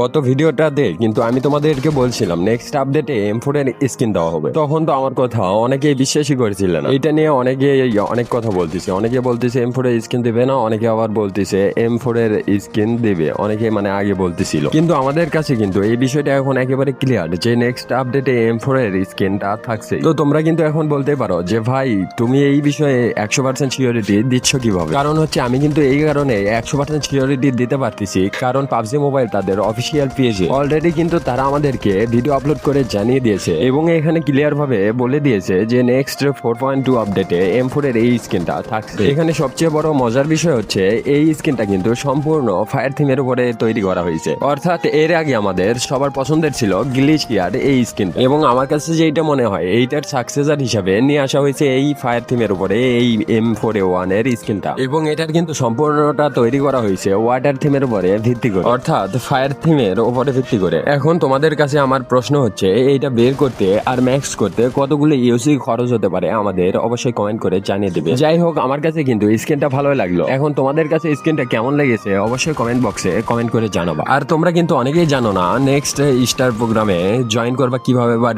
গত ভিডিওটাতে কিন্তু আমি তোমাদেরকে বলছিলাম নেক্সট আপডেটে M4 এর স্কিন দেওয়া হবে। তখন তো আমার কথা অনেকেই বিশ্বাসই করেছিল না। এটা নিয়ে অনেক কথা বলতেছে, অনেকে বলতেছে M4 এর স্কিন দিবে না, অনেকে আবার বলতেছে M4 এর স্কিন দিবে, অনেকে মানে আগে বলতেছিল। কিন্তু আমাদের কাছে কিন্তু এই বিষয়টা এখন একেবারে ক্লিয়ার যে নেক্সট আপডেটে M4 এর স্কিনটা থাকছে। তো তোমরা কিন্তু এখন বলতে পারো যে ভাই তুমি এই বিষয়ে 100% সিওরিটি দিচ্ছ কিভাবে? কারণ হচ্ছে আমি কিন্তু এই কারণে 100% সিওরিটি দিতে পারতেছি, কারণ পাবজি মোবাইল তাদের অফিসিয়াল পেজে অলরেডি কিন্তু তারা আমাদেরকে ভিডিও আপলোড করে জানিয়ে দিয়েছে এবং এখানে ক্লিয়ার ভাবে বলে দিয়েছে যে নেক্সট 4.2 আপডেটে M4 এর এই স্কিনটা থাকছে। এখানে সবচেয়ে বড় মজার বিষয় হচ্ছে এই স্কিনটা কিন্তু সম্পূর্ণ ফায়ার থিমের উপরে তৈরি করা হয়েছে। অর্থাৎ এর আগে আমাদের সবার পছন্দের ছিল গ্লিচ গিয়ার এই স্কিন, এবং আমার কাছে যেটা মনে হয় এইটার সাকসেসর হিসাবে নিয়ে আসা হয়েছে এই ফায়ার থিমের উপরে এই M4A1 এর স্কিনটা, এবং এটার কিন্তু সম্পূর্ণটা তৈরি করা হয়েছে ওয়াটার থিমের উপরে ভিত্তি করে, অর্থাৎ ফায়ার থিমের উপরে ভিত্তি করে। এখন তোমাদের কাছে আমার প্রশ্ন হচ্ছে এইটা বের করতে আর ম্যাক্স করতে কতগুলো ইউসি খরচ হতে পারে আমাদের অবশ্যই কমেন্ট করে জানিয়ে দিবে। যাই হোক, আমার কাছে কিন্তু স্কিনটা ভালোই লাগলো। এখন তোমাদের কাছে স্কিনটা কেমন লেগেছে অবশ্যই কমেন্ট বক্সে কমেন্ট করে জানাবা। আর তোমরা কিন্তু অনেকেই জানো না নেক্সট স্টার প্রোগ্রামে জয়েন করবা কিভাবে বা